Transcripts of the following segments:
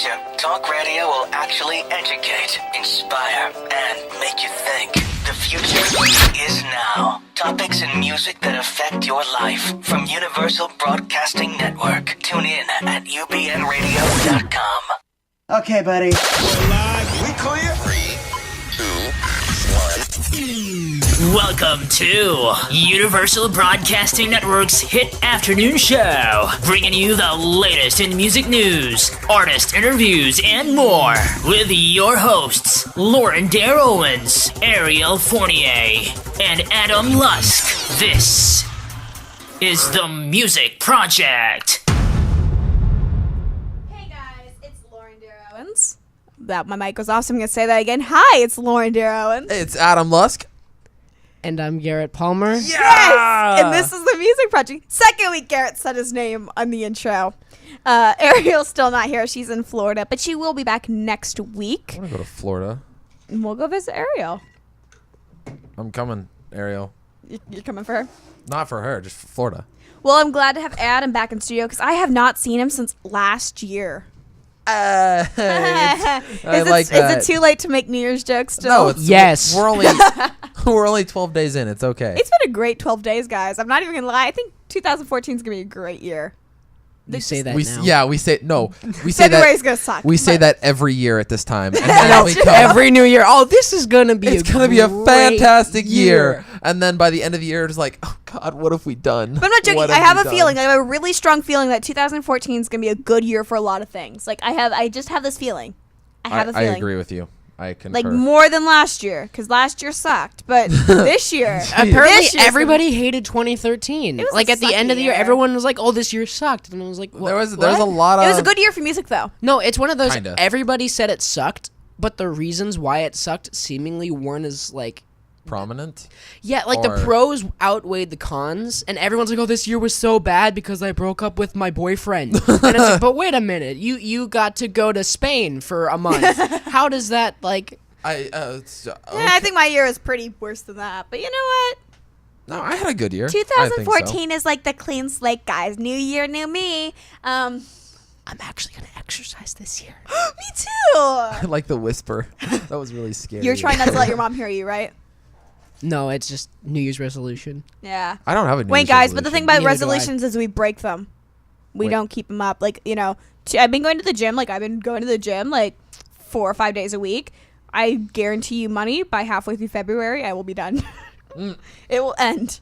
future, talk radio will actually educate, inspire, and make you think. The future is now. Topics and music that affect your life from Universal Broadcasting Network. Tune in at ubnradio.com. Okay, buddy. We clear? 3, 2, 1. Welcome to Universal Broadcasting Network's hit afternoon show, bringing you the latest in music news, artist interviews, and more, with your hosts, Lauren Dair Owens, Ariel Fournier, and Adam Lusk. This is The Music Project. Hey guys, it's Lauren Dair Owens. That my mic was off, so I'm going to say that again. Hi, it's Lauren Dair Owens. It's Adam Lusk. And I'm Garrett Palmer. Yes! And this is The Music Project. Second week Garrett said his name on the intro. Ariel's still not here. She's in Florida, but she will be back next week. I want to go to Florida. And we'll go visit Ariel. I'm coming, Ariel. You're coming for her? Not for her, just for Florida. Well, I'm glad to have Adam back in studio because I have not seen him since last year. Is it too late to make New Year's jokes still? No, it's, yes. We're only 12 days in. It's okay. It's been a great 12 days, guys. I'm not even going to lie. I think 2014 is going to be a great year. You say that we now. we say February's going to suck. We say that every year at this time. And then we come, Every new year. Oh, this is going to be it's going to be a fantastic year. And then by the end of the year, it's like, oh, God, what have we done? But I'm not joking. I have a feeling. I have a really strong feeling that 2014 is going to be a good year for a lot of things. Like, I just have this feeling. I have a feeling. I agree with you. I concur. Like, more than last year, because last year sucked. But this year, apparently everybody hated 2013. It was like, a at the end of the year, sucky year. everyone was like, oh, this year sucked. And I was like, There was a what? lot of... It was a good year for music, though. No, it's one of those, Kinda. everybody said it sucked, but the reasons why it sucked seemingly weren't as, like... prominent. Yeah, like the pros outweighed the cons, and everyone's like, oh, this year was so bad because I broke up with my boyfriend. And it's like, but wait a minute, you got to go to Spain for a month. How does that, like... Yeah, I think my year is pretty worse than that. But you know what? No, I had a good year. 2014 is like the clean slate, guys. New year, new me. I'm actually going to exercise this year. Me too. I like the whisper. That was really scary. You're trying not to let your mom hear you, right? No, it's just New Year's resolution. Yeah. I don't have a New Wait, Year's guys, but the thing about Neither do I. resolutions is we break them. We don't keep them up. Like, you know, I've been going to the gym. Like, 4 or 5 days a week. I guarantee you money by halfway through February, I will be done. It will end.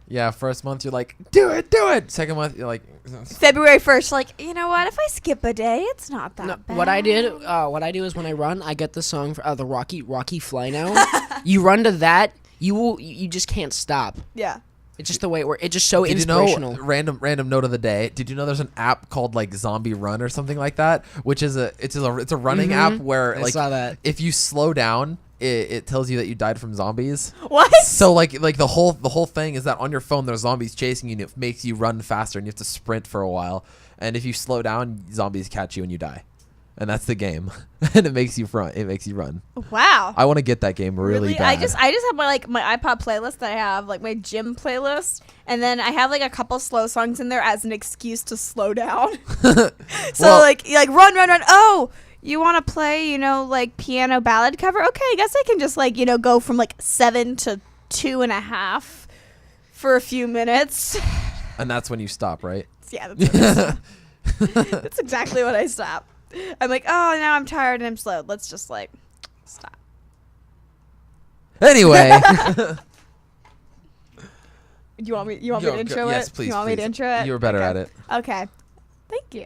Yeah, first month you're like, do it. Second month you're like, February 1st, like, you know what? If I skip a day, it's not that bad. What I do is when I run, I get the song for the Rocky Fly Now. You run to that, you just can't stop. Yeah. It's just the way it works. It's just so Did inspirational. you know, random note of the day. Did you know there's an app called like Zombie Run or something like that, which is it's a running app where I like saw that. if you slow down, it tells you that you died from zombies. What? So like the whole thing is that on your phone there's zombies chasing you and it makes you run faster and you have to sprint for a while. And if you slow down, zombies catch you and you die. And that's the game. And it makes you run. Wow. I want to get that game really bad. I just have my iPod playlist that I have, like my gym playlist, and then I have like a couple slow songs in there as an excuse to slow down. So Well- like run. Oh, you want to play, you know, like piano ballad cover? Okay, I guess I can just like, you know, go from like 7 to 2.5 for a few minutes. And that's when you stop, right? Yeah, that's exactly what I stop. I'm like, oh, now I'm tired and I'm slow. Let's just like stop. Anyway. You want me to intro it? Yes, please. You want me to intro it? You were better Okay. at it. Okay. Thank you.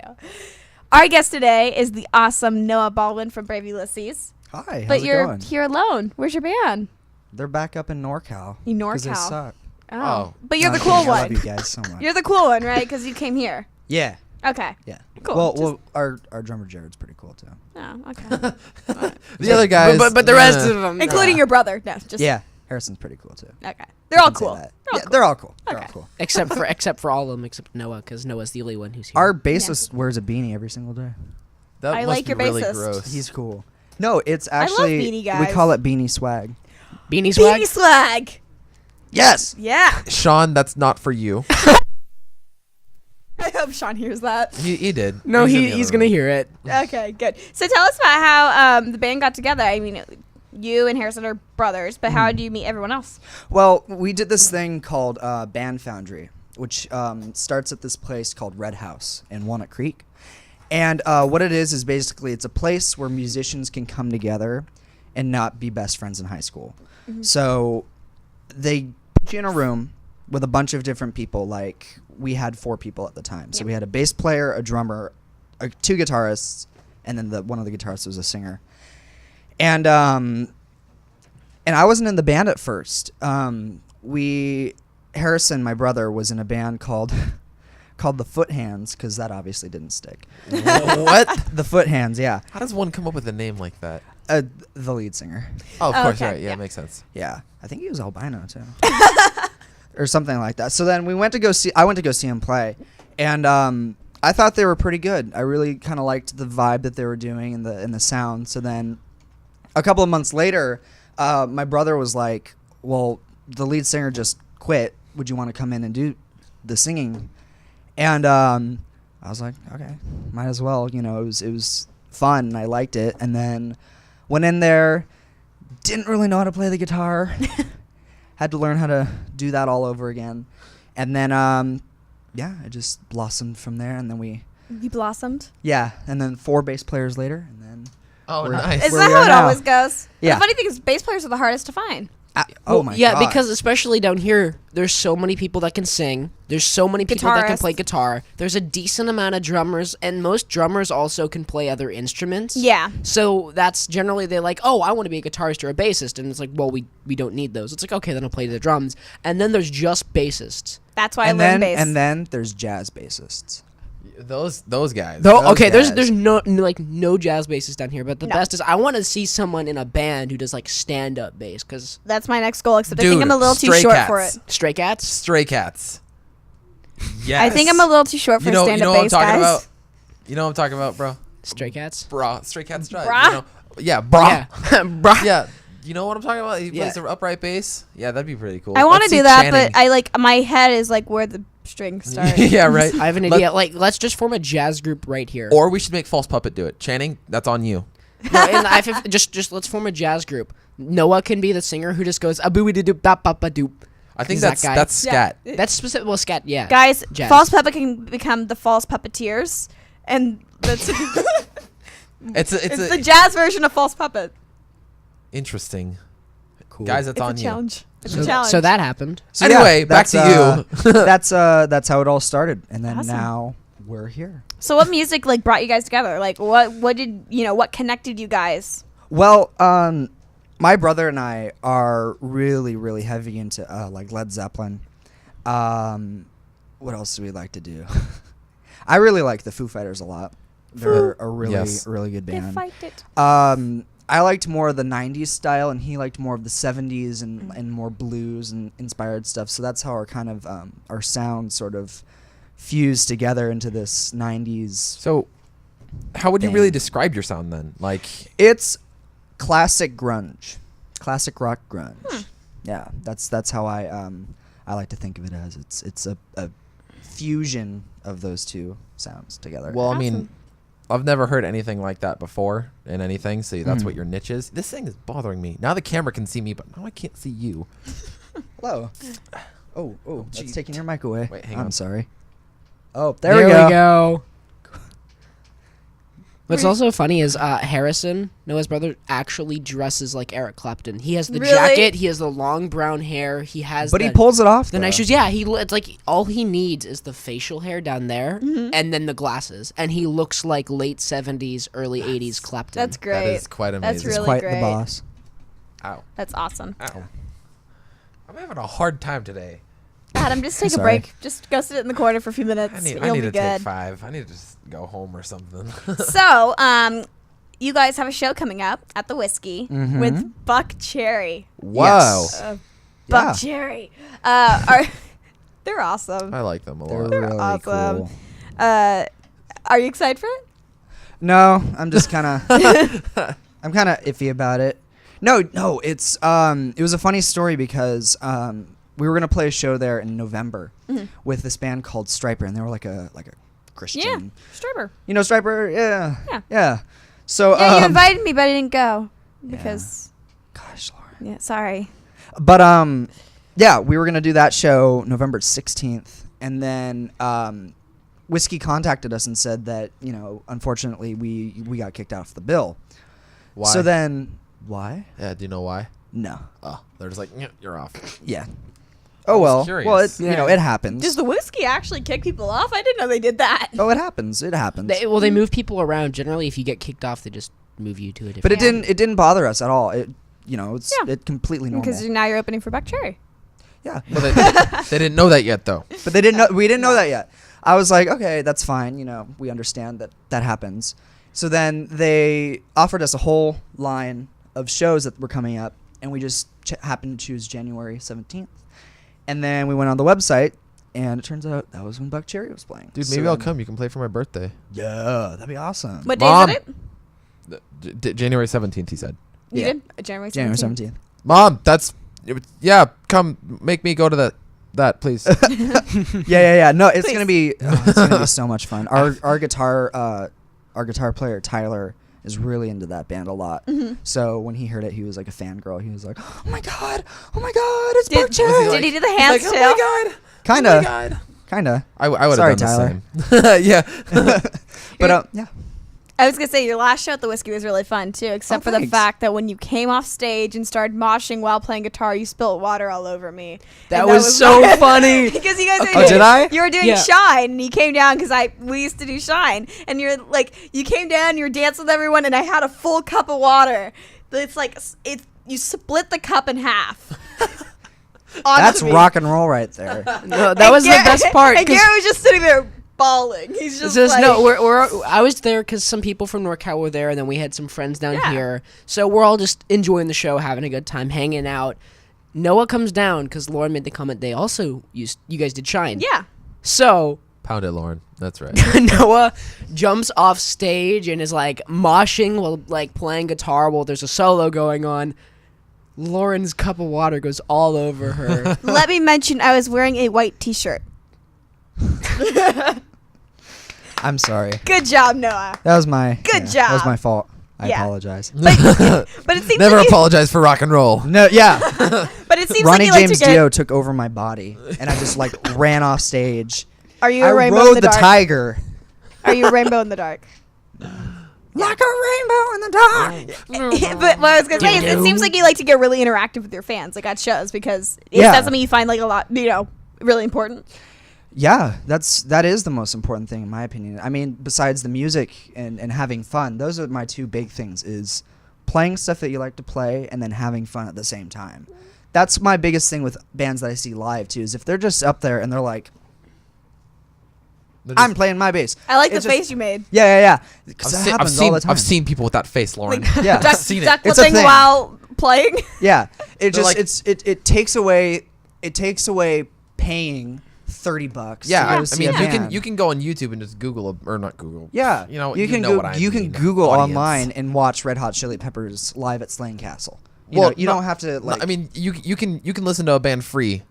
Our guest today is the awesome Noah Baldwin from Brave Ulysses. Hi, how's But it you're going? here alone. Where's your band? They're back up in NorCal. In 'cause they NorCal. suck. Oh. But you're No, the I'm cool kidding. I one. love you guys so much. You're the cool one, right? Because you came here. Yeah. Okay. Yeah. Cool. Well, our drummer Jared's pretty cool too. Oh, okay. The other guys. but the rest of them, Including your brother. No, just Yeah, Harrison's pretty cool too. Okay. They're all Can say cool. that. They're all Yeah, cool. they're all cool. They're Okay. all cool. except for all of them, except Noah, because Noah's the only one who's here. Our bassist wears a beanie every single day. That I must like be your really bassist. gross. He's cool. No, it's love actually beanie we guys. call it beanie swag. Beanie swag. Beanie swag. Yes. Yeah. Sean, that's not for you. I hope hope Sean hears that. He did. No, He's in the he's other gonna room. hear it. Okay, good. So tell us about how the band got together. I mean, you and Harrison are brothers, but how do you meet everyone else? Well, we did this thing called Band Foundry, which starts at this place called Red House in Walnut Creek. And what it is basically it's a place where musicians can come together and not be best friends in high school. So they put you in a room with a bunch of different people. Like, we had 4 people at the time. So we had a bass player, a drummer, 2 guitarists, and then one of the guitarists was a singer. And I wasn't in the band at first. Harrison, my brother, was in a band called the Foot Hands, because that obviously didn't stick. What? The Foot Hands, yeah. How does one come up with a name like that? The lead singer. Oh, of course, Okay, right. Yeah, yeah. makes sense. Yeah, I think he was albino too, or something like that. So then I went to go see him play, and I thought they were pretty good. I really kind of liked the vibe that they were doing and the sound. So then, a couple of months later, my brother was like, "Well, the lead singer just quit. Would you want to come in and do the singing?" And I was like, "Okay, might as well." You know, it was fun. And I liked it, and then went in there. Didn't really know how to play the guitar. Had to learn how to do that all over again. And then, it just blossomed from there. And then You blossomed. and then 4 bass players later. And then, Oh, We're- nice. Isn't Where that we how are it now. always goes? Yeah. The funny thing is, bass players are the hardest to find. oh my Yeah, God. because especially down here, there's so many people that can sing. There's so many people that can Guitarists. play guitar. There's a decent amount of drummers, and most drummers also can play other instruments. Yeah. So that's generally they're like, oh, I want to be a guitarist or a bassist, and it's like, well, we don't need those. It's like, okay, then I'll play the drums, and then there's just bassists. That's why and I learned then bass. and then there's jazz bassists. Those guys. Though, Those okay, guys. there's no jazz bassists down here, but the No. best is I want to see someone in a band who does like stand up bass, because That's my next goal, except I Dude, think I'm a little too Stray short Cats. for it. Stray Cats. Stray Cats. Yes. I think I'm a little too short for You know stand-up what I'm bass, talking guys. about? You know what I'm talking about, bro? Stray Cats. Bra. Stray Cats drive. Brah? You know? Yeah, bra. Yeah, Bruh. Yeah. You know what I'm talking about? He Yeah. plays the upright bass. Yeah, that'd be pretty cool. I want to Let's see do that, Channing. but I like my head is like where the strings start. Yeah, right. I have an idea. Like, let's just form a jazz group right here. Or we should make False Puppet do it. Channing, that's on you. No, and just let's form a jazz group. Noah can be the singer who just goes a boo doo bop bop doop. I think He's that that's guy. that's scat. That's specific. Well, scat. Yeah, Guys, Jazz. false puppet can become the false puppeteers, and that's It's it's a the jazz version of false puppet. interesting. Cool. Guys, that's It's on a you. challenge. It's So, a challenge. so that happened. So anyway, back that's, to you. that's how it all started, and then Awesome. now we're here. So what music like brought you guys together? Like what did what connected you guys? Well, my brother and I are really, really heavy into like Led Zeppelin. What else do we like to do? I really like the Foo Fighters a lot. They're a really, Yes. really good They band. fight it. I liked more of the 90s style, and he liked more of the 70s and more blues and inspired stuff. So that's how our kind of our sound sort of fused together into this 90s. So, how would you Thing. really describe your sound then? Like, It's classic grunge, classic rock grunge. Yeah, that's how I like to think of it as. It's a fusion of those two sounds together. well, I Awesome. mean, I've never heard anything like that before in anything. So that's what your niche is. This thing is bothering me. Now the camera can see me, but now I can't see you. hello. Oh, that's Jeez. taking your mic away. Wait, hang I'm on. sorry. Oh, there we go. What's also funny is Harrison, Noah's brother, actually dresses like Eric Clapton. He has the Really? jacket. He has the long brown hair. He has. But he the- pulls it off. the nice though. shoes. Yeah, it's like all he needs is the facial hair down there, Mm-hmm. and then the glasses, and he looks like late '70s, early '80s Clapton. That's great. That is quite amazing. That's He's really quite great. the boss. Ow. That's awesome. Ow. I'm having a hard time today. Adam, just take a Sorry. break. Just go sit in the corner for a few minutes. I need You'll to be take good. 5. I need to just go home or something. So, you guys have a show coming up at the Whiskey with Buck Cherry. Wow. Buck Cherry. They're awesome. I like them a They're lot. really awesome. cool. Are you excited for it? No, I'm just kind of I'm kind of iffy about it. No, it's it was a funny story because we were gonna play a show there in November with this band called Striper, and they were like a Christian. Yeah, Striper. You know Striper? Yeah. Yeah. So Yeah, you invited me, but I didn't go because. gosh, Lauren. Yeah, sorry. But yeah, we were gonna do that show November 16th, and then Whiskey contacted us and said that unfortunately we got kicked off the bill. Why? So then why? Yeah, do you know why? No. Oh, they're just like, "Yeah, you're off." Yeah. I Oh was well. curious. Well, it, Yeah. it happens. Does the whiskey actually kick people off? I didn't know they did that. Oh, it happens. It happens. They move people around. Generally, if you get kicked off, they just move you to a different. But it didn't bother us at all. It it's Yeah. it completely normal. Because now you're opening for Buck Cherry. Yeah. Well, they didn't know that yet, though. But they didn't know. We didn't know that yet. I was like, okay, that's fine. We understand that happens. So then they offered us a whole line of shows that were coming up, and we just happened to choose January 17th. And then we went on the website, and it turns out that was when Buck Cherry was playing. Dude, So maybe I'll then- come. You can play for my birthday. Yeah, that'd be awesome. What day Mom. is it? January 17th, he said. You Yeah. did? January 17th. January 17th. Mom, come make me go to that, please. Yeah. No, it's Please. gonna be so much fun. Our guitar player Tyler is really into that band a lot. Mm-hmm. So when he heard it, he was like a fangirl. He was like, "Oh my god, it's Buck Did, Cherry!" did he do the hands too? God. Kinda, kinda. I would have Sorry, done the same. Yeah. But yeah, I was gonna say your last show at the Whiskey was really fun too, except Oh, for the thanks. fact that when you came off stage and started moshing while playing guitar, you spilled water all over me. That And was so funny. because you guys were Oh, doing, did I? You were doing Yeah. Shine, and you came down because we used to do Shine, and you're like you came down, you were dancing with everyone, and I had a full cup of water. It's like you split the cup in half. onto that's me. rock and roll right there. No, that was the best part. And 'cause- Garrett was just sitting there bawling. He's just It's just, like, no, I was there because some people from NorCal were there, and then we had some friends down Yeah. here. So we're all just enjoying the show, having a good time, hanging out. Noah comes down because Lauren made the comment they also you guys did Shine. yeah. So Pound it, Lauren. That's right. Noah jumps off stage and is like moshing while like playing guitar while there's a solo going on. Lauren's cup of water goes all over her. Let me mention I was wearing a white t-shirt. I'm sorry. Good job, Noah. That was my Good That was job. my fault. I Yeah. apologize. But it seems Never like apologize for rock and roll. No, yeah. but it seems Ronnie like you James like to Dio took over my body, and I just like ran off stage. Are you I a rainbow rode in the the dark? tiger. Are you a rainbow in the dark? Like a rainbow in the dark. But what I was gonna say is, it seems like you like to get really interactive with your fans, like at shows, because is Yeah. that something you find like a lot, really important? Yeah, that is the most important thing in my opinion. I mean, besides the music and having fun, those are my two big things: is playing stuff that you like to play and then having fun at the same time. That's my biggest thing with bands that I see live too. Is if they're just up there and they're like, "I'm playing my bass." I like the It's just- face you made. Yeah. 'Cause that happens all the time. I've seen people with that face, Lauren. Like Yeah. duck, seen it. duck It's a flipping thing. while playing. Yeah, it They're just like- it takes away paying $30. Yeah, to go I see mean, a you can band. you can go on YouTube and just Google or not Google. Yeah, you can know what I you can mean, Google audience. online and watch Red Hot Chili Peppers live at Slane Castle. You Well, know, you no- don't have to No, like. I mean, you can listen to a band free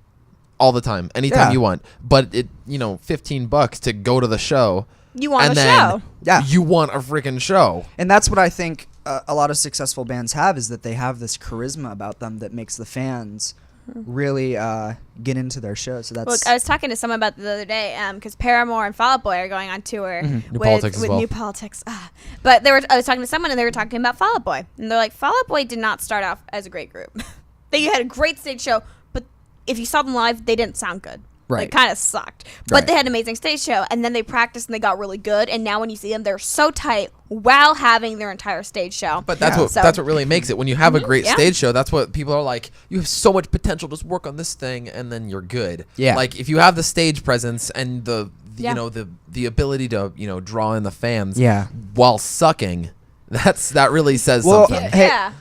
all the time, anytime Yeah. you want. But it $15 to go to the show. You want and a then show. Yeah. you want a freaking show. and that's what I think a lot of successful bands have, is that they have this charisma about them that makes the fans really get into their show. So that's Look, I was talking to someone about it the other day, because Paramore and Fall Out Boy are going on tour New with, Politics as with well. New Politics. But I was talking to someone, and they were talking about Fall Out Boy, and they're like, Fall Out Boy did not start off as a great group. They had a great stage show, but if you saw them live, they didn't sound good. Right. They kind of sucked. But Right. they had an amazing stage show, and then they practiced and they got really good, and now when you see them, they're so tight while having their entire stage show. But that's Yeah. what So- that's what really makes it. When you have a great yeah. stage show, that's what people are like. You have so much potential. Just work on this thing, and then you're good. Yeah. Like if you have the stage presence and the Yeah. the ability to draw in the fans. Yeah. While sucking, that really says Well, something. hey, Yeah.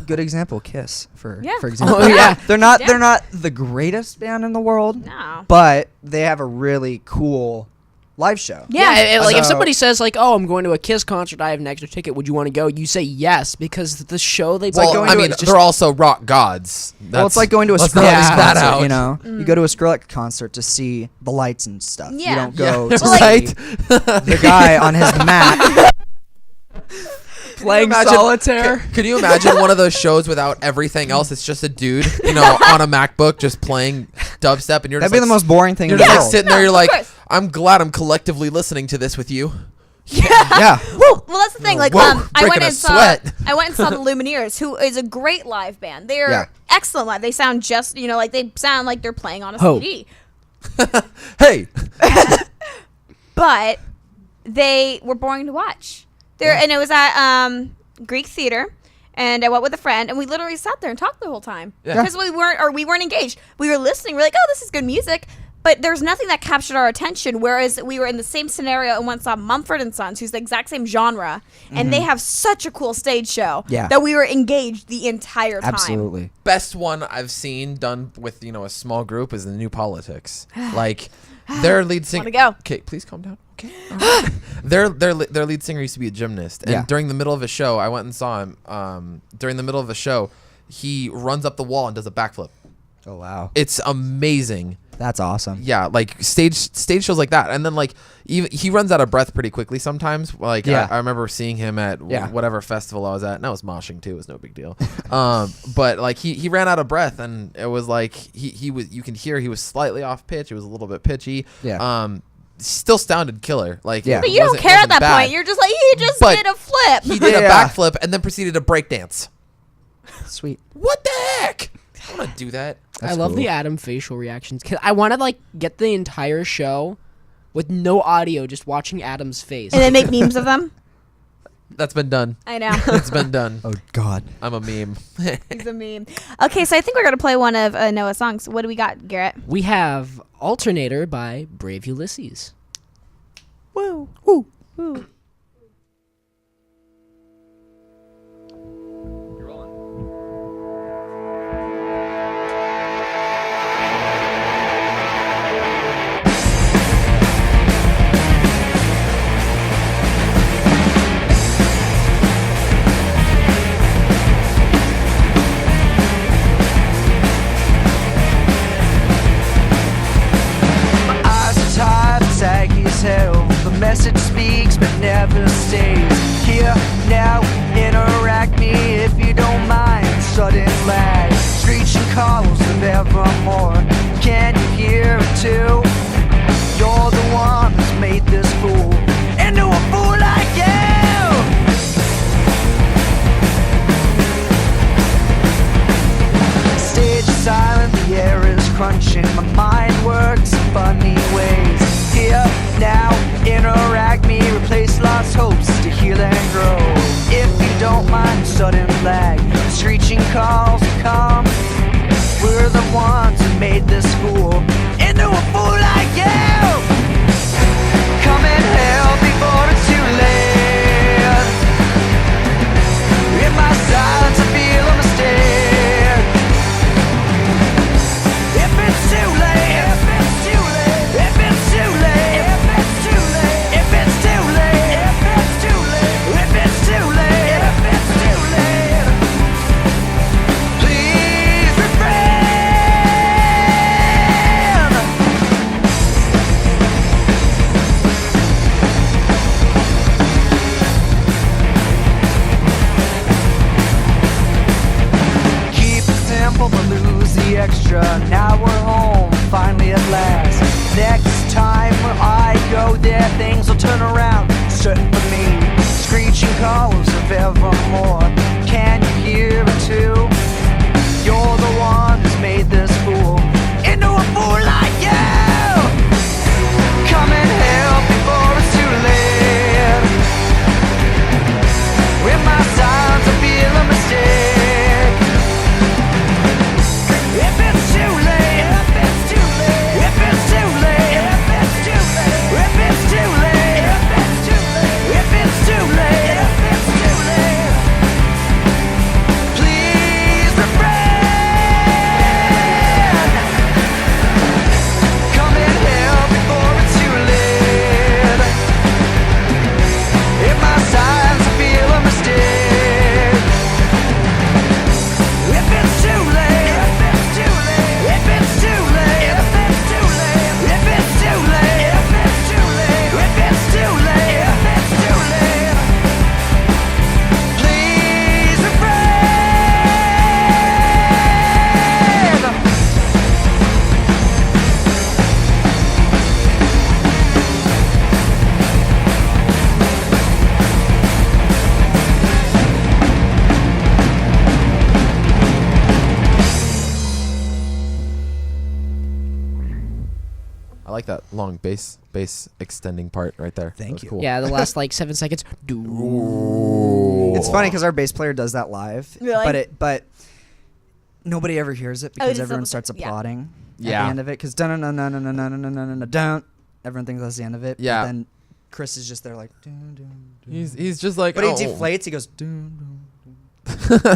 good example, Kiss for Yeah. example. Oh, yeah. they're not Yeah. the greatest band in the world, No. but they have a really cool live show. Yeah. Like if So- somebody says like, "Oh, I'm going to a Kiss concert. I have an extra ticket. Would you want to go?" You say yes because the show they play. going Well, I to mean, a- just- they're also rock gods. Well, it's like going to a let's not Skrillex leave that concert, out. you know? You go to a Skrillex concert to see the lights and stuff. Yeah. You don't go Yeah, to right. see the guy on his mat. playing Imagine- solitaire. Could you imagine one of those shows without everything else? It's just a dude, you know, on a MacBook just playing dubstep, and you're That'd just be like, the most boring thing You're in the just like world. sitting there. You're of like, course. I'm glad I'm collectively listening to this with you. Yeah. Well, that's the thing. Like, Whoa, I went breaking a and saw. sweat. I went and saw the Lumineers, who is a great live band. They're Yeah. excellent live. They sound just, like they sound like they're playing on a Ho. CD. Hey, But they were boring to watch. And it was at Greek Theater, and I went with a friend, and we literally sat there and talked the whole time Yeah. because we weren't engaged. We were listening. We're like, oh, this is good music. But there's nothing that captured our attention, whereas we were in the same scenario and once saw Mumford & Sons, who's the exact same genre, and they have such a cool stage show Yeah. that we were engaged the entire time. Absolutely. best one I've seen done with a small group is the New Politics. Like their lead singer. Wanna go. Okay, please calm down. Okay. All right. their lead singer used to be a gymnast, and Yeah. during the middle of a show, I went and saw him. During the middle of a show, he runs up the wall and does a backflip. Oh, wow. It's amazing. That's awesome. Yeah, like stage shows like that, and then like even he runs out of breath pretty quickly sometimes. Like Yeah. I remember seeing him at Yeah. whatever festival I was at, and I was moshing too. It was no big deal. But like he ran out of breath, and it was like he was. You can hear he was slightly off pitch. It was a little bit pitchy. Yeah. Still sounded killer. Like Yeah. But you don't wasn't- care at wasn't that bad. point. You're just like, he just But did a flip. He did a Yeah. backflip and then proceeded to break dance. Sweet. What the heck? I want to do that. That's I love cool. the Adam facial reactions. 'Cause I want to like get the entire show with no audio, just watching Adam's face. And then make memes of them. That's been done. I know. It's been done. Oh, God. I'm a meme. He's a meme. Okay, so I think we're going to play one of Noah's songs. What do we got, Garrett? We have Alternator by Brave Ulysses. Woo. Woo. Woo. Eyes are tired, saggy as hell. The message speaks but never stays. Here, now, interact me if you don't mind. Sudden lag, screeching calls of evermore. Can you hear it too? You're the one who's made this fool into a fool like you. Stage is silent, the air is crunching. My mind works in funny ways. Here, now, interact me, replace lost hopes to heal and grow. If you don't mind sudden lag, screeching calls come. We're the ones who made this fool into a fool like you. Come and help before it's too late. In my silence, I feel a mistake. If it's too late, if it's too late, if it's too late, if it's too late, if it's too late, if it's too late, if it's too late, if it's too late, please refrain. Keep it simple but lose the extra. Now we're home, finally at last. Next time where I go there, things will turn around, certain for me. Screeching calls of evermore. Can you hear it too? You're the one who's made this fool into a fool like you. Come and help before it's too late. With my silence, I feel a mistake. If it's too late, if it's too late, if it's too late, if it's too late, if it's too late, if it's too late, if it's too late, if it's too late, like that long bass extending part right there. Thank That was you. Cool. Yeah, the last like 7 seconds. It's funny because our bass player does that live, Really? but nobody ever hears it Oh, because just everyone the- starts yeah. applauding at Yeah. the end of it because dun dun dun dun dun dun dun dun dun. Everyone thinks that's the end of it. Yeah. But then Chris is just there like dun dun. Dun. He's just like. But he oh. deflates. He goes dun dun.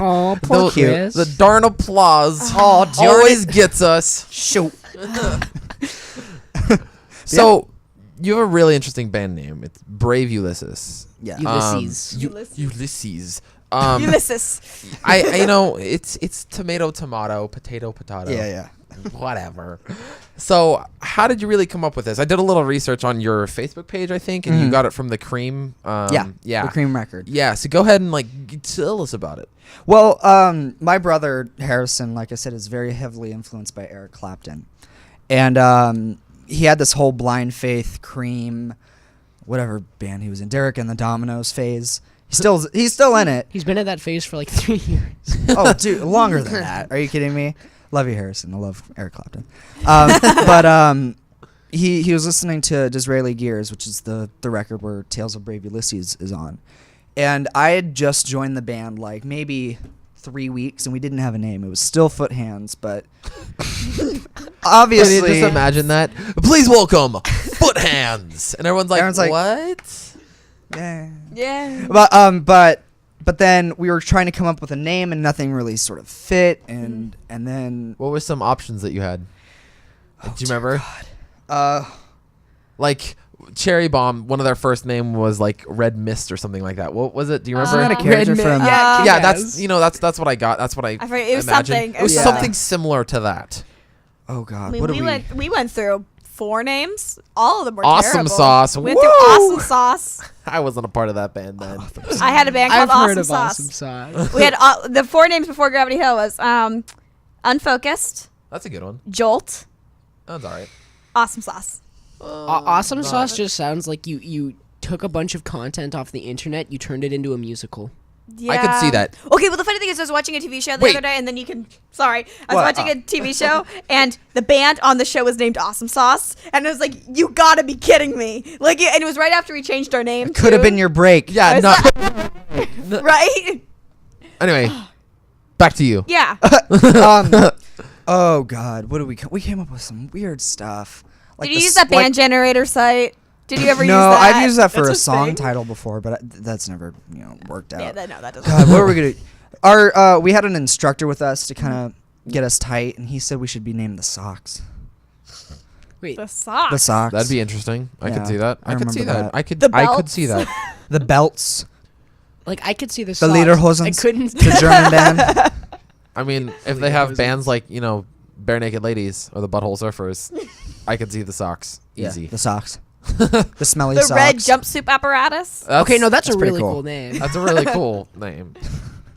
Oh, poor the, Chris. the darn applause Oh, darn always it. gets us. Shoot. So you have a really interesting band name. It's Brave Ulysses. Yeah. Ulysses. Ulysses. Ulysses. I know it's tomato, potato, potato. Yeah. Whatever. So how did you really come up with this? I did a little research on your Facebook page, I think, and you got it from the Cream. Yeah. Yeah. The Cream record. Yeah. So go ahead and tell us about it. Well, my brother Harrison, like I said, is very heavily influenced by Eric Clapton, and he had this whole Blind Faith, Cream, whatever band he was in, Derek and the Dominoes phase. He's still in it. He's been in that phase for like 3 years. Oh, dude, longer than that. Are you kidding me? Love you, Harrison. I love Eric Clapton. But he was listening to Disraeli Gears, which is the record where Tales of Brave Ulysses is on. And I had just joined the band like maybe 3 weeks, and we didn't have a name. It was still Foot Hands, but obviously... Can you just imagine that? Please welcome Foot Hands. And everyone's like, what? Yeah. Yeah. But then we were trying to come up with a name, and nothing really sort of fit, and then... What were some options that you had? Do you remember? God. Like Cherry Bomb, one of their first name was like Red Mist or something like that. What was it? Do you remember? Isn't that a character Red from... Mist. Yeah, that's what I got. That's what I forget. It was imagined. something. It was Yeah. something similar to that. Oh, God. I mean, What do we went through 4 names. All of them were Awesome terrible. Sauce. We went through Woo! Awesome Sauce. I wasn't a part of that band then. I had a band I've called heard Awesome of Sauce. Awesome Sauce. We had the 4 names before Gravity Hill was Unfocused, That's a good one. Jolt, That's all right. Awesome Sauce. Awesome Sauce just sounds like you took a bunch of content off the internet, you turned it into a musical. Yeah. I could see that. Okay, well, the funny thing is I was watching a TV show the Wait. other day, and then you can... Sorry. I was What? watching a TV show, and the band on the show was named Awesome Sauce, and I was like, you gotta be kidding me. Like, and it was right after we changed our name, Could have too. been your break. Yeah, was no. Right? Anyway, back to you. Yeah. Oh, God. What did we came up with some weird stuff. Like Did you the use that s- like- band generator site? Did you ever use No, that? I've used that for That's a a song thing. title before, but that's never worked out. Yeah, that doesn't. God, what were we gonna do? Our we had an instructor with us to kind of get us tight, and he said we should be named the Socks. Wait, The socks. The Socks. That'd be interesting. I Yeah, could see that. I I could see remember that. that. I could. The I could belts. see that. The Belts. like I could see the The socks. Lederhosen. I couldn't. The German band. I mean, if they have bands like Bare Naked Ladies or the Butthole Surfers, I could see the Socks. Easy. Yeah, the Socks. The smelly The socks. red jumpsuit apparatus. Okay, no, that's a That's pretty really cool. cool name. That's a really cool name.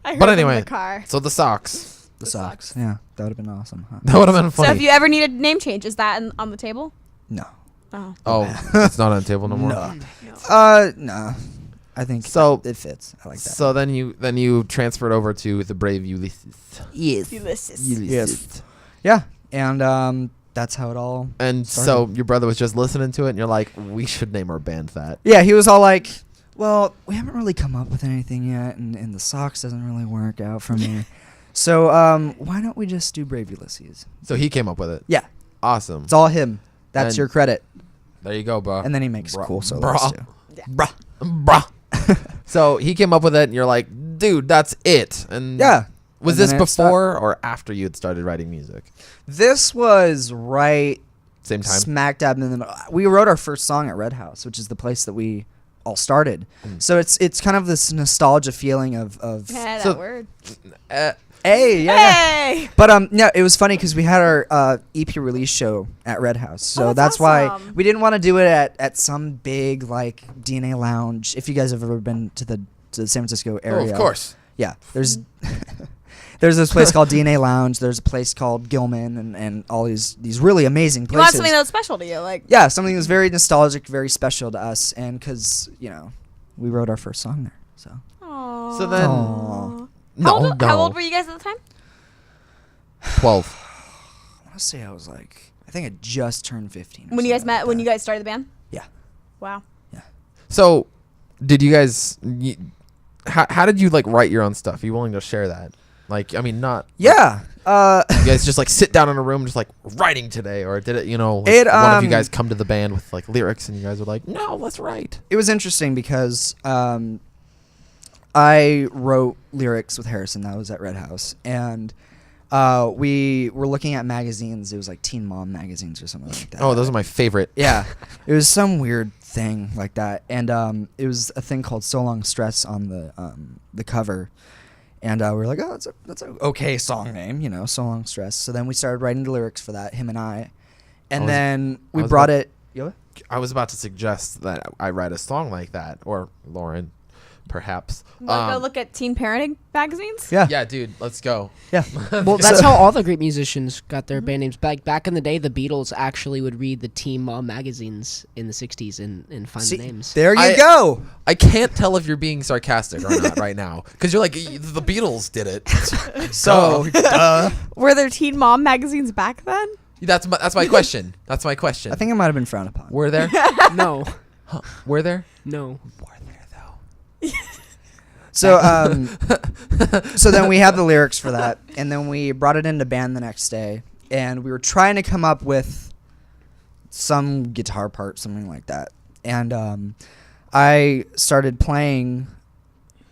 I heard But them in anyway, the car. so the Socks. The Socks. Yeah, that would have been awesome. Huh? That would have been So funny. if you ever need a name change, is that on the table? No. Oh. Oh, it's not on the table no more. No. I think So- it fits. I like that. So then you transferred over to the Brave Ulysses. yes. Ulysses. Yes. Yeah, and that's how it all. And so your brother was just listening to it, and you're like, we should name our band that. Yeah, he was all like, "Well, we haven't really come up with anything yet, and the Socks doesn't really work out for me. So why don't we just do Brave Ulysses?" So he came up with it. Yeah, Awesome. it's all him. That's And- your credit. There you go, bro. And then he makes Bruh. cool solos Bruh. too. Bruh. So he came up with it, and you're like, dude, that's it. And Yeah. Was And this then it before or after you had started writing music? This was right Same time. smack dab in the middle. We wrote our first song at Red House, which is the place that we all started. So it's kind of this nostalgia feeling of Yeah, that So- word. hey, yeah. Hey! But yeah, it was funny because we had our EP release show at Red House, so Oh, that's that's why awesome. we didn't want to do it at some big like DNA lounge. If you guys have ever been to the San Francisco Oh, area, of course. yeah. There's there's this place called DNA Lounge. There's a place called Gilman, and all these really amazing You places. want something that's special to you, like Yeah, something that's very nostalgic, very special to us, and because we wrote our first song there. So Aww. So then- Aw. How old were you guys at the time? 12. I want to say I was like I think I just turned 15. When you guys met, when you guys started the band? Yeah. Wow. So, did you guys? How did you like write your own stuff? Are you willing to share that? Like, I mean, not. Yeah. You guys just like sit down in a room, just like writing today, or did it? You know, like, one of you guys come to the band with like lyrics, and you guys were like, "No, let's write." It was interesting because I wrote lyrics with Harrison. That was at Red House, and we were looking at magazines. It was like Teen Mom magazines or something like that. Oh, those are my favorite. Yeah, it was some weird thing like that, and it was a thing called "So Long Stress" on the cover, and we were like, "Oh, that's an okay song name, you know, So Long Stress." So then we started writing the lyrics for that, him and I, and then we brought it. I was about to suggest that I write a song like that, or Lauren, perhaps. Go look at teen parenting magazines? Yeah, Yeah, dude, let's go. yeah. Well, that's how all the great musicians got their band names. Back in the day, the Beatles actually would read the Teen Mom magazines in the 60s and find See, the names. there you go. I can't tell if you're being sarcastic or not right now, because you're like, the Beatles did it. So, Were there teen mom magazines back then? That's my question. That's my question. I think it might have been frowned upon. Were there? No. Were there? No. Were there though? So, so then we had the lyrics for that, and then we brought it into band the next day, and we were trying to come up with some guitar part, something like that. And I started playing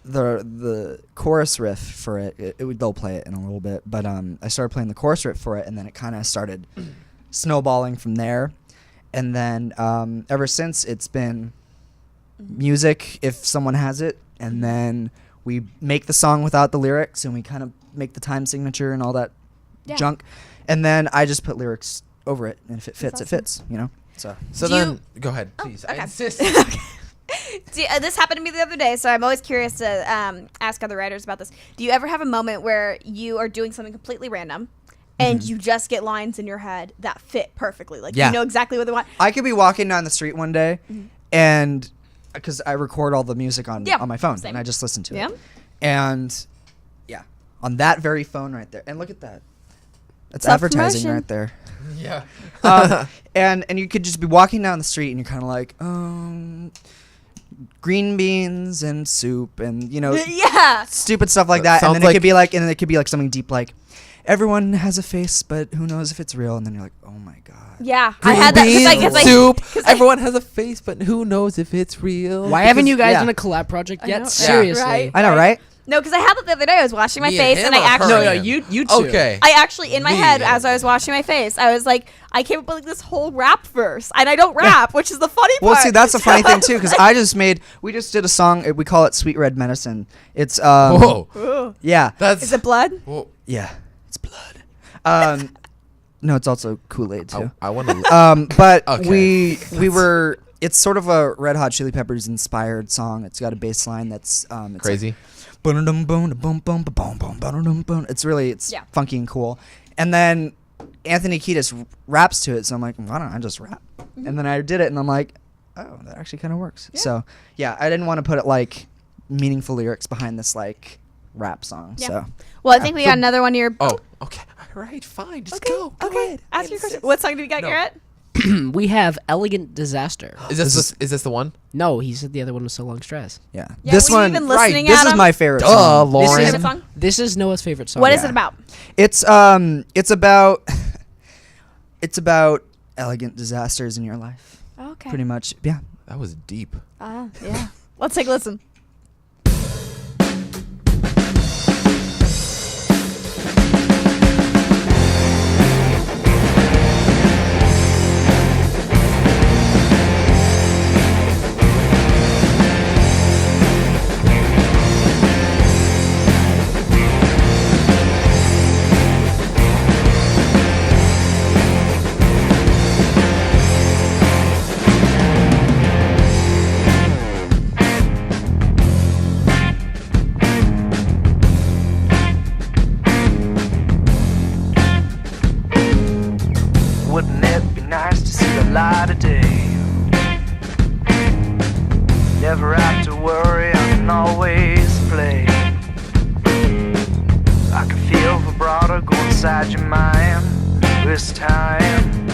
the chorus riff for it. They'll play it in a little bit, but I started playing the chorus riff for it, and then it kind of started snowballing from there. And then ever since, it's been music if someone has it, and then we make the song without the lyrics, and we kind of make the time signature and all that junk, and then I just put lyrics over it, and if it fits, it fits, you know. So Go ahead, please. I okay. insist. This happened to me the other day, so I'm always curious to ask other writers about this. Do you ever have a moment where you are doing something completely random and you just get lines in your head that fit perfectly? Like, you know exactly what they want. I could be walking down the street one day, and because I record all the music on my phone, same. and I just listen to Yeah. it. And, on that very phone right there. And look at that. That's advertising Self-promotion. right there. Yeah. And you could just be walking down the street, and you're kind of like, green beans and soup, and Yeah. stupid stuff like That that. And then sounds it could be like, and then it could be like something deep, like, everyone has a face, but who knows if it's real? And then you're like, oh my god. Yeah. I had that. Beans, soup. Everyone has a face, but who knows if it's real? Why haven't you guys yeah. done a collab project I yet? know. Seriously. Right. I know, right? No, because I had that the other day. I was washing my Me face, and and him I or actually. her? No, you two. Okay. I actually, in my Me head, and as I was washing my face, I was like, I came up with like this whole rap verse, and I don't rap, which is the funny part. Well, see, that's a funny thing too, because we just did a song. We call it "Sweet Red Medicine." It's Whoa. Ooh. yeah, That's. Is it blood? Whoa. yeah, it's blood. No, it's also Kool-Aid too. I want to. But Okay. we were. It's sort of a Red Hot Chili Peppers inspired song. It's got a bass line that's it's Crazy. It's really Yeah. funky and cool. And then Anthony Kiedis raps to it, so I'm like, why don't I just rap? And then I did it, and I'm like, oh, that actually kind of works. Yeah. So yeah, I didn't want to put it like meaningful lyrics behind this like rap song. Yeah. So Well, I think we got another one here. Oh, okay. All right, fine. Just go. Go ahead. Ask your question. What song do we got, No. Garrett? We have Elegant Disaster. Is this the one? No, he said the other one was So Long Stress. yeah, Yeah, this were you one. even listening, this is Adam? my favorite Duh, song. Lauren. Favorite song? This is Noah's favorite song. What is Yeah. it about? It's about elegant disasters in your life. Okay. Pretty much. Yeah. That was deep. Yeah. Let's take a listen. Wouldn't it be nice to see the light of day? Never have to worry, I can always play. I can feel vibrato go inside your mind this time.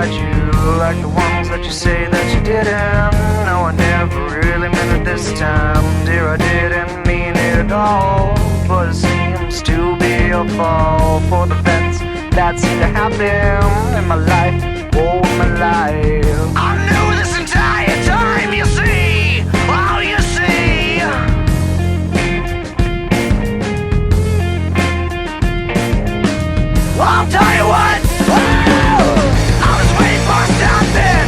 inside you, like the ones that you say that you didn't. No, I never really meant it this time, dear, I didn't mean it at all. But it seems to be a fall for the events that seem to happen in my life, oh, my life. I knew this entire time, you see, oh, you see. I'll tell you what, I was waiting for something.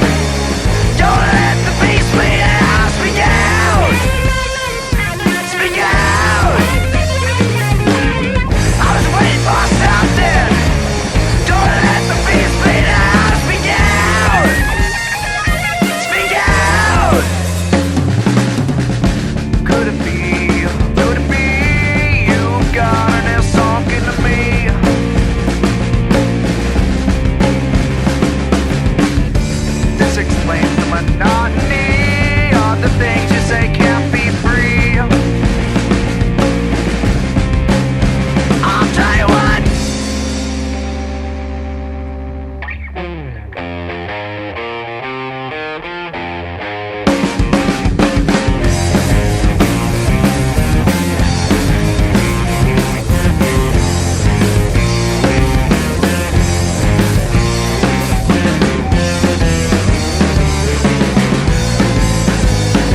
Don't let the beast bleed out. Speak out. Speak out. I was waiting for something. Don't let the beast bleed out. Speak out. Speak out. Could it be? Could it be? You've got an air sunk into me. This explains the monotony of the things you say can't be free. I'll tell you what.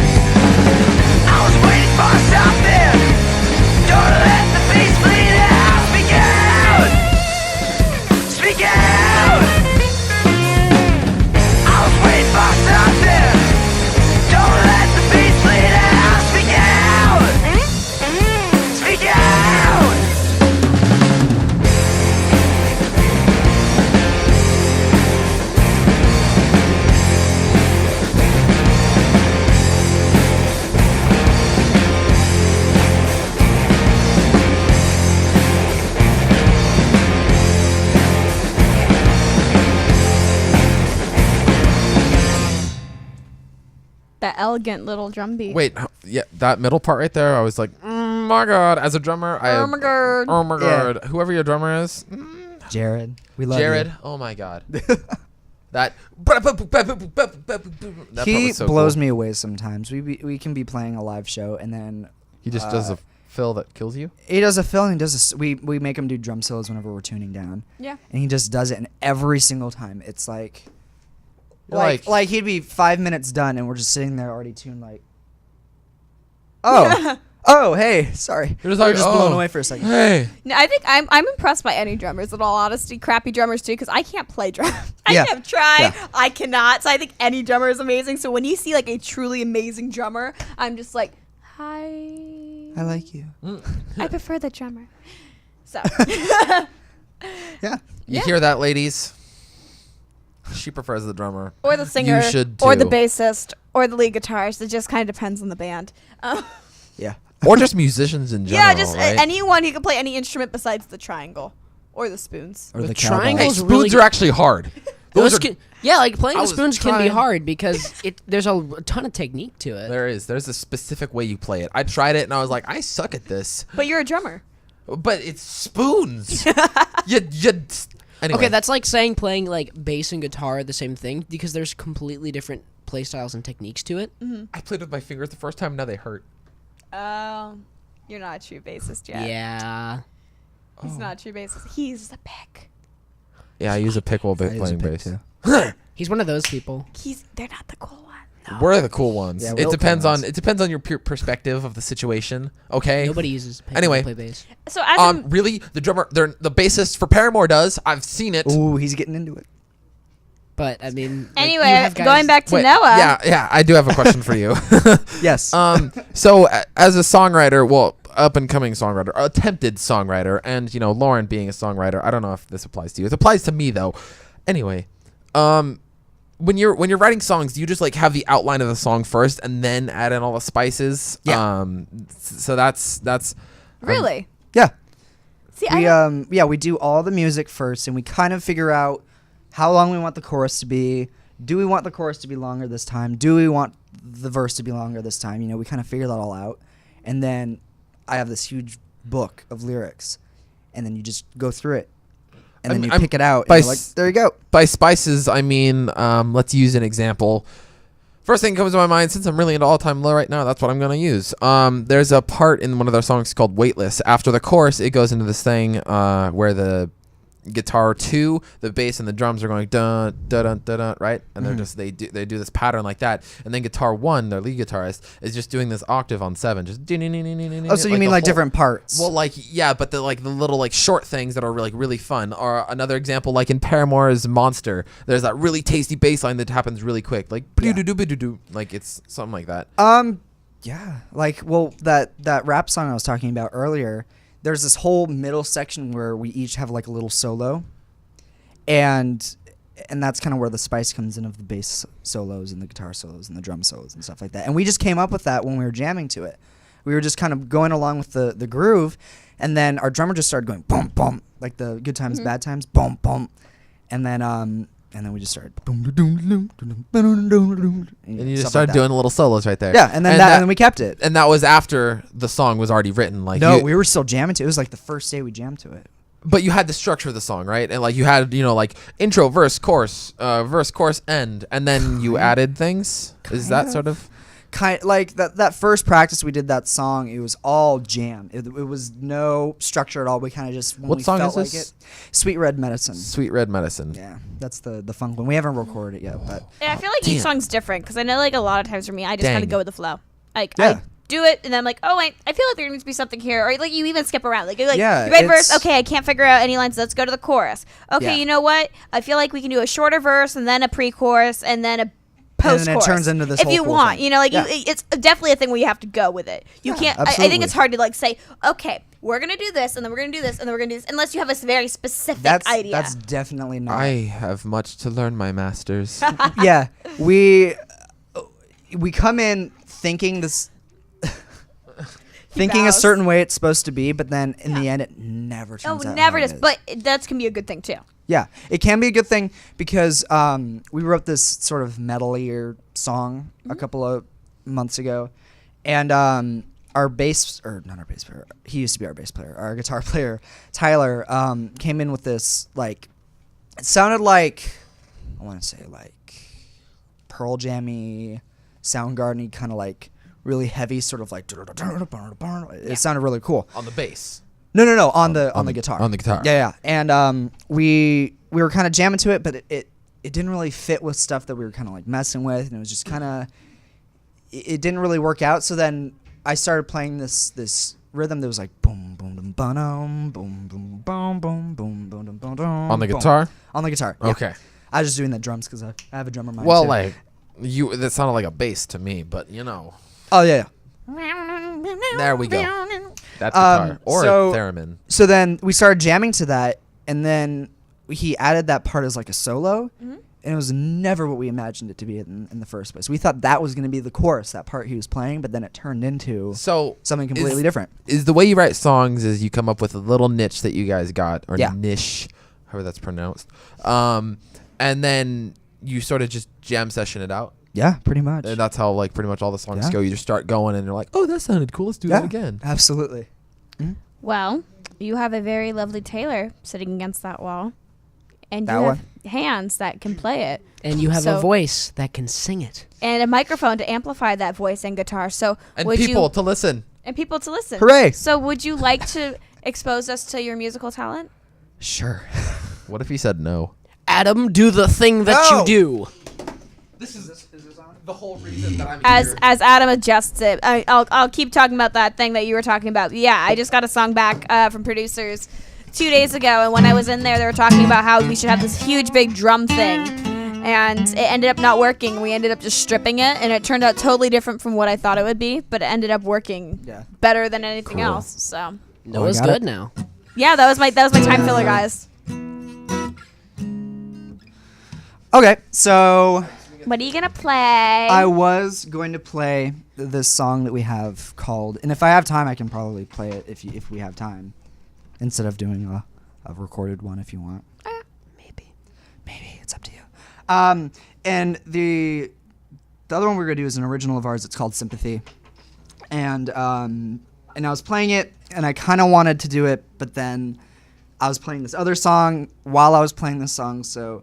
I was waiting for something. Don't let the beast bleed out. Speak out. Speak out. I was waiting for something. Don't let the beast bleed out. Speak out. Speak out. That elegant little drum beat. Wait, yeah, that middle part right there, I was like, my God. As a drummer, Oh my God. Oh my Yeah. God. Whoever your drummer is, Jared, we love Jared. you. Oh my God. That part He was so blows cool. me away sometimes. We can be playing a live show and then He just does a fill that kills you. he does a fill and he does we make him do drum solos whenever we're tuning down. Yeah. And he just does it, and every single time it's like Like- like he'd be 5 minutes done and we're just sitting there already tuned like, oh oh hey, sorry, You're just we were like, just blown oh, away for a second. Hey. No, I think I'm impressed by any drummers. In all honesty, crappy drummers too, because I can't play drums. I Yeah. have tried. Yeah. I cannot. So I think any drummer is amazing. So when you see like a truly amazing drummer, I'm just like, hi. I like you. I prefer the drummer. So Yeah. You hear that, ladies? She prefers the drummer. or the singer, You should or the too. bassist, or the lead guitarist. It just kind of depends on the band. Yeah. Or just musicians in general. Yeah, just right? anyone who can play any instrument besides the triangle or the spoons. Or The the cowbell. triangle- Hey, Those spoons really- are actually hard. Those are- can, yeah, like playing I the was spoons can be trying- hard because there's a ton of technique to it. There's a specific way you play it. I tried it and I was like, I suck at this. But you're a drummer. But it's spoons. you anyway. Okay, that's like saying playing like bass and guitar are the same thing because there's completely different play styles and techniques to it. I played with my fingers the first time. Now they hurt. Oh, you're not a true bassist yet. Yeah. He's not a true bassist. He's a pick. Yeah, I use a pick while I use a playing pick bass. too. He's one of those people. They're not the cool one. No. We're the cool ones. Yeah, we're it the depends cool on ones. your perspective of the situation. Okay. Nobody uses a pick Anyway. to play bass. So as Really, the drummer, the bassist for Paramore does. I've seen it. Ooh, he's getting into it. But I mean, like, you anyway, have guys- going back to Wait, Noah. yeah, I do have a question for you. Yes. So as a songwriter, well, up and coming songwriter, attempted songwriter, and Lauren being a songwriter, I don't know if this applies to you. It applies to me though. Anyway, when you're writing songs, do you just like have the outline of the song first and then add in all the spices? Yeah. So that's Really? yeah. See, We do all the music first, and we kind of figure out how long we want the chorus to be. Do we want the chorus to be longer this time? Do we want the verse to be longer this time? We kind of figure that all out, and then I have this huge book of lyrics, and then you just go through it. and then you pick it out, by and you're like, there you go. By spices, I mean, let's use an example. First thing that comes to my mind, since I'm really into all-time low right now, that's what I'm going to use. There's a part in one of their songs called Weightless. After the chorus, it goes into this thing where the guitar 2, the bass and the drums are going dun dun dun dun, dun, right? And they're just they do this pattern like that. And then guitar 1, their lead guitarist, is just doing this octave on 7, just Oh, so you mean like different parts? Well, like yeah, but the little like short things that are really fun. Or another example, like in Paramore's Monster, there's that really tasty bass line that happens really quick, like like it's something like that. Yeah, like that rap song I was talking about earlier. There's this whole middle section where we each have like a little solo, and that's kind of where the spice comes in of the bass solos and the guitar solos and the drum solos and stuff like that. And we just came up with that when we were jamming to it. We were just kind of going along with the groove, and then our drummer just started going boom boom, like the good times bad times, boom boom, and then we just started And you just started doing little solos right there. Yeah, and then we kept it. And that was after the song was already written. Like no, we were still jamming to it. It was like the first day we jammed to it. But you had the structure of the song, right? And like you had, like intro, verse, chorus, end, and then you added things. Is that sort of like that first practice we did that song? It was all jam. It was no structure at all. We kind of just what song is this? Like it, Sweet Red Medicine. Sweet Red Medicine. Yeah, that's the funk one. We haven't recorded it yet, but Yeah, I feel like each song's different because I know like a lot of times for me, I just kind of go with the flow. Like Yeah. I do it and then I'm like, oh wait, I feel like there needs to be something here, or like you even skip around. Like Yeah, you write verse, it's- okay, I can't figure out any lines. Let's go to the chorus. Okay, Yeah. you know what? I feel like we can do a shorter verse and then a pre-chorus and then a post-chorus. And then it turns into this if whole you cool want, thing. like Yeah. it's definitely a thing where you have to go with it. You can't. I think absolutely. it's hard to like say, okay, we're gonna do this and then we're gonna do this and then we're gonna do this, unless you have a very specific idea. That's definitely not. I have much to learn, my masters. Yeah, we come in thinking this. Thinking a vows. certain way it's supposed to be, but then in the end it never turns out. never how it does. is. But that can be a good thing too. Yeah, it can be a good thing because we wrote this sort of metal-y song a couple of months ago, and our bass, or not our bass player, he used to be our bass player, our guitar player, Tyler, came in with this, like, it sounded like, I want to say like Pearl Jam-y, Soundgarden-y, kind of like really heavy, sort of like, it sounded really cool. On the bass. No, on the guitar. On the guitar. Yeah. And we were kind of jamming to it, but it didn't really fit with stuff that we were kind of like messing with, and it was just kind of it didn't really work out. So then I started playing this rhythm that was like boom boom boom boom boom boom boom boom boom boom boom boom. On the guitar? On the guitar. Yeah. Okay. I was just doing the drums because I have a drummer mind. Well, too. like that sounded like a bass to me, but Oh yeah. There we go. That's guitar or theremin. So then we started jamming to that, and then he added that part as like a solo, and it was never what we imagined it to be in the first place. We thought that was going to be the chorus, that part he was playing, but then it turned into something completely different. Is the way you write songs is you come up with a little niche that you guys got, or Yeah. niche, however that's pronounced, and then you sort of just jam session it out. Yeah, pretty much. And that's how like pretty much all the songs Yeah. go. You just start going and you're like, oh, that sounded cool. Let's do that again. Absolutely. Well, you have a very lovely Taylor sitting against that wall, and That you one? have hands that can play it, And you have So- a voice that can sing it. and a microphone to amplify that voice and guitar. So And would people you, to listen. and people to listen. Hooray! So would you like to expose us to your musical talent? Sure. What if he said no? Adam, do the thing that No! you do. This is the whole reason that I'm As Adam adjusts it, I'll keep talking about that thing that you were talking about. Yeah, I just got a song back from producers 2 days ago, and when I was in there, they were talking about how we should have this huge big drum thing, and it ended up not working. We ended up just stripping it, and it turned out totally different from what I thought it would be, but it ended up working better than anything else. So Noah's got good it. now. yeah, that was my time filler, guys. Okay, so What are you gonna play? I was going to play this song that we have called, and if I have time, I can probably play it if we have time, instead of doing a recorded one if you want. Maybe it's up to you. And the other one we're gonna do is an original of ours. It's called Sympathy, and I was playing it, and I kind of wanted to do it, but then I was playing this other song while I was playing this song, so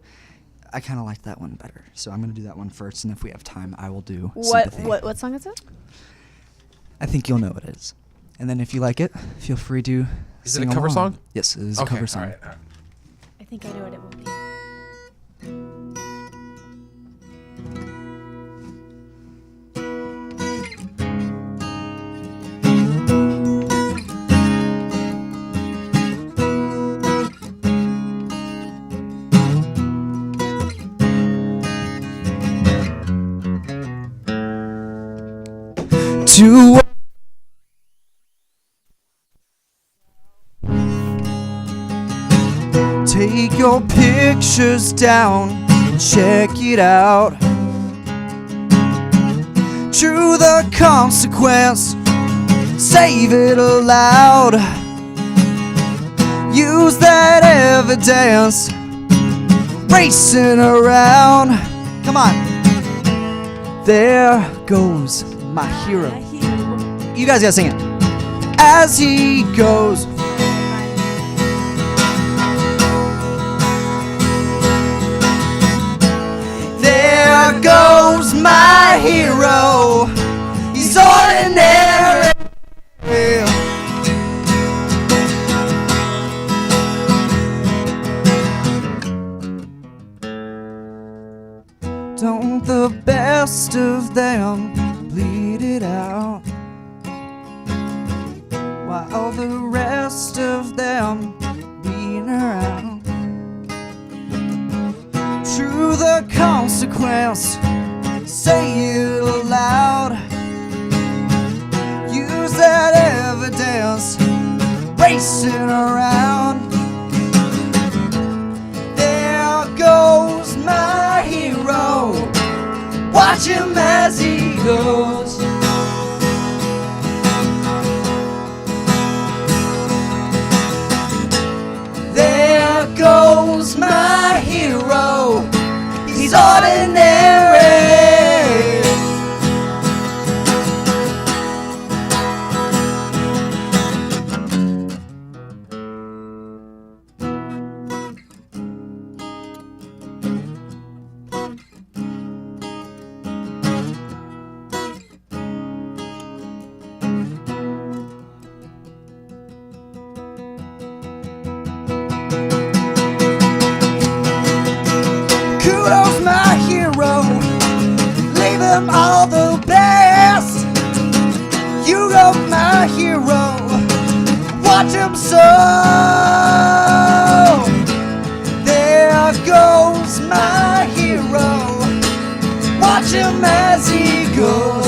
I kind of liked that one better. So I'm going to do that one first, and if we have time, I will do Sympathy. What song is it? I think you'll know what it is. And then if you like it, feel free to Is it a sing cover along. song? Yes, it is Okay, a cover song. all right. I think I know what it will be. To take your pictures down, check it out. True the consequence, save it aloud. Use that evidence, racing around. Come on. There goes my hero. You guys gotta sing it. As he goes. There goes my hero. He's ordinary. Don't the best of them bleed it out, while the rest of them wean around. True the consequence, say it aloud. Use that evidence, racing around. There goes my hero, watch him as he goes. There goes my hero, he's ordinary. Kudos my hero, leave him all the best. You go my hero, watch him so. There goes my hero, watch him as he goes.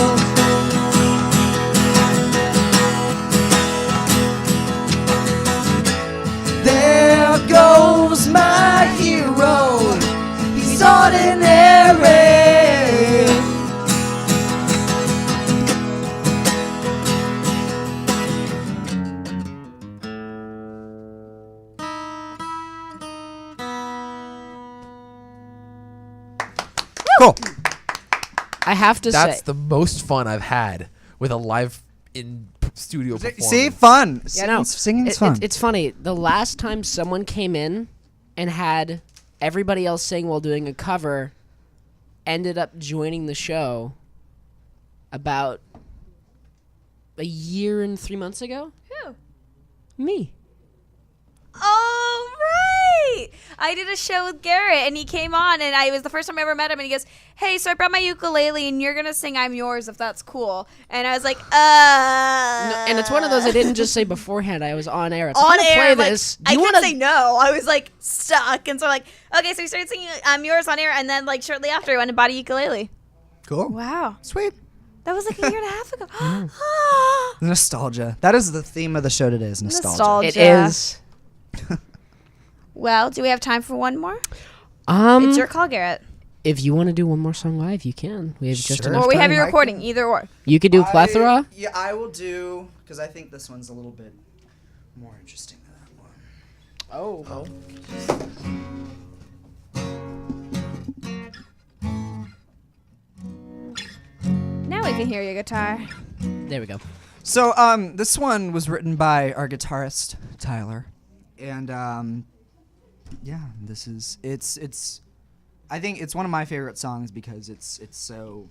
There goes my hero, he's ordinary. Cool. I have to That's say, the most fun I've had with a live in studio performance. See, fun. yeah, no, Singing's fun. It's funny. The last time someone came in and had everybody else sing while doing a cover ended up joining the show about a year and 3 months ago. Who? Me. Oh, right. I did a show with Garrett, and he came on, and it was the first time I ever met him, and he goes, hey, so I brought my ukulele, and you're going to sing I'm Yours if that's cool. And I was like, No, and it's one of those I didn't just say beforehand. I was on air. It's like, on I'm gonna air. play Like, this. Do I you couldn't wanna- say no. I was like stuck. And so like, okay, so we started singing I'm Yours on air, and then like shortly after I went and bought a ukulele. Cool. Wow. Sweet. That was like a year and a half ago. Nostalgia. That is the theme of the show today, is nostalgia. Nostalgia. It is. Well, do we have time for one more? It's It's your call, Garrett. If you want to do one more song live, you can. We have just Sure. enough Or we have time. your recording, either or. You could do plethora. Yeah, I will do, because I think this one's a little bit more interesting than that one. Oh. Now we can hear your guitar. There we go. So, this one was written by our guitarist, Tyler. And yeah, this is it's. I think it's one of my favorite songs because it's so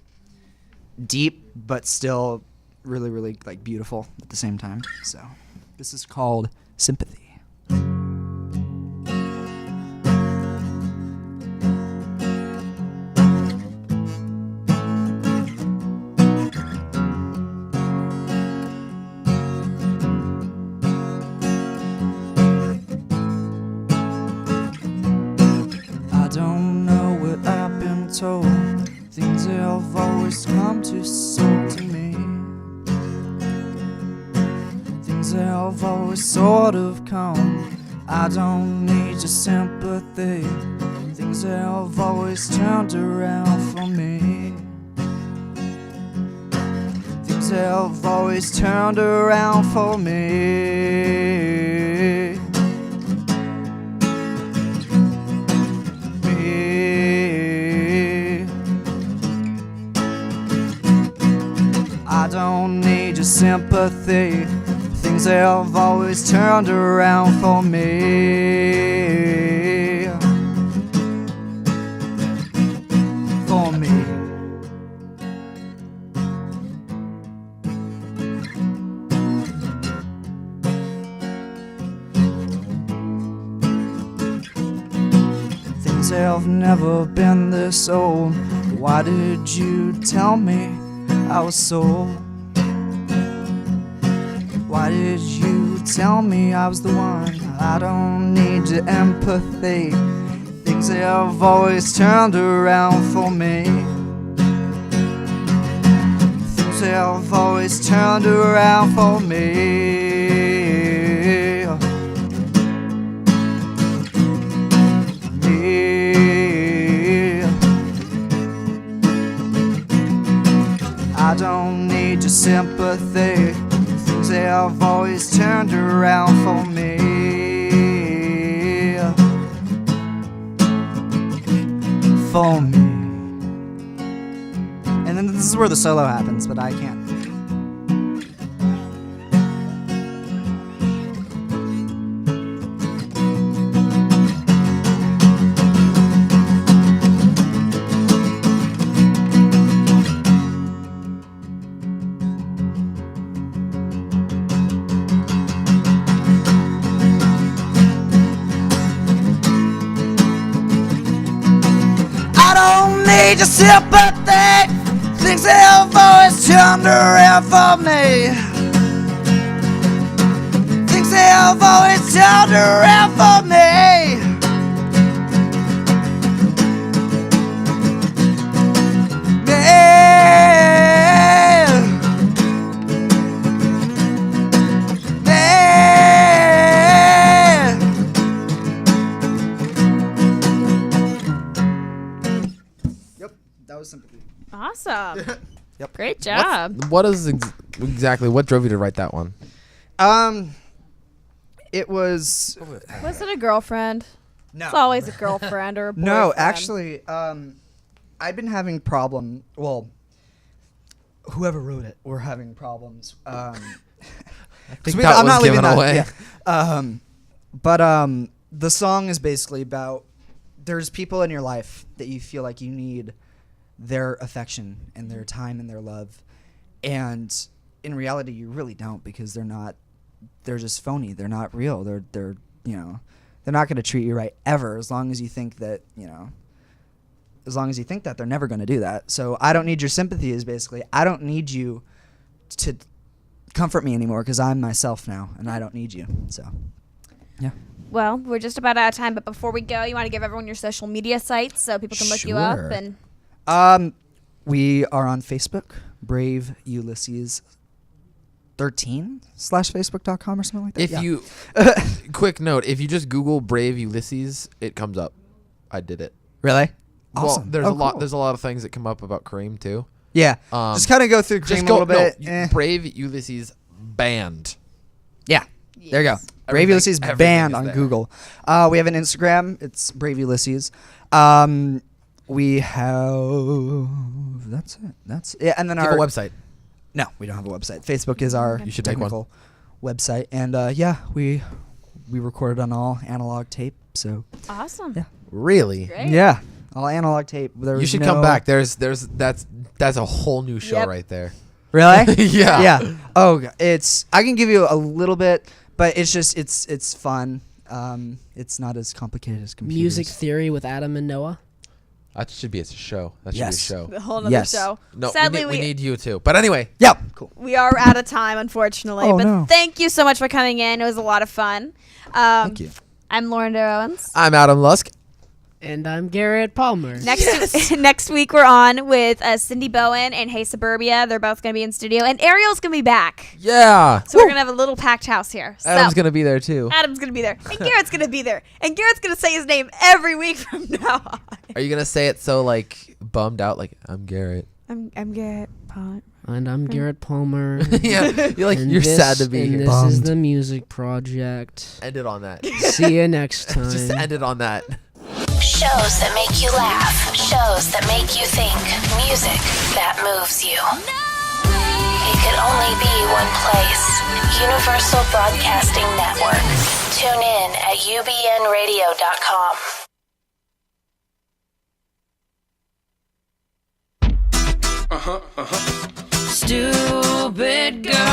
deep, but still really, really like beautiful at the same time. So this is called Sympathy. I don't know what I've been told. Things have always come too soon to me. Things have always sort of come. I don't need your sympathy. Things have always turned around for me. Things have always turned around for me. I don't need your sympathy. Things have always turned around for me. For me. Things have never been this old. Why did you tell me I was sold? Why did you tell me I was the one? I don't need your empathy. Things have always turned around for me. Things have always turned around for me. I don't need your sympathy. Things have always turned around for me. For me. And then this is where the solo happens, but I can't. Need your sympathy. Things have always turned around for me. Things have always turned around for me. Sympathy. Awesome. Yep. Great job. What exactly what drove you to write that one? It was. Was it a girlfriend? No. It's always a girlfriend or a boyfriend. No, actually, I've been having problem. Well, whoever wrote it, we're having problems. I think that was given away. Yeah. The song is basically about there's people in your life that you feel like you need their affection and their time and their love, and in reality you really don't, because they're just phony. They're not real. They're they're not going to treat you right ever, as long as you think that they're never going to do that. So I don't need your sympathy is basically I don't need you to comfort me anymore, because I'm myself now and I don't need you. So yeah. Well, we're just about out of time, but before we go, you want to give everyone your social media sites so people can look you up? And we are on Facebook, Brave Ulysses 13/facebook.com or something like that. If you quick note, if you just Google Brave Ulysses, it comes up. I did it. Really? Well, Awesome. there's there's a lot of things that come up about Kareem too. Yeah. Just kind of go through Kareem a little bit. Brave Ulysses band. Yeah. yes. There you go. Brave Ulysses everything band is on there. Google. We have an Instagram. It's Brave Ulysses. We have. That's it. And then Do you our have a website. No, we don't have a website. Facebook is our You should make one. technical website, and we we recorded on all analog tape. So Awesome. Yeah. Really? Great. yeah, all analog tape. There You was should no- come back. That's a whole new show Yep. right there. Really? Yeah. Yeah. Oh, I can give you a little bit, but it's just it's fun. It's not as complicated as computers. Music theory with Adam and Noah. That should be a show. That should Yes. be a show. A whole nother Yes. show. No, Sadly, we need you too. But anyway, Yep. Cool. we are out of time, unfortunately. Oh, but no. thank you so much for coming in. It was a lot of fun. Thank you. I'm Lauren Dair Owens. I'm Adam Lusk. And I'm Garrett Palmer. Next week we're on with Cindy Bowen and Hey Suburbia. They're both going to be in studio, and Ariel's going to be back. Yeah. So we're going to have a little packed house here. Adam's So gonna be there too. Adam's going to be there, and Garrett's going to be there, and Garrett's going to say his name every week from now on. Are you gonna say it so like bummed out, like I'm Garrett? I'm Garrett Palmer. And I'm Garrett Palmer. Yeah. And You're this- sad to be and here. This is Bummed. the music project. End it on that. See you next time. Just end it on that. Shows that make you laugh. Shows that make you think. Music that moves you. It could only be one place. Universal Broadcasting Network. Tune in at ubnradio.com. Stupid girl.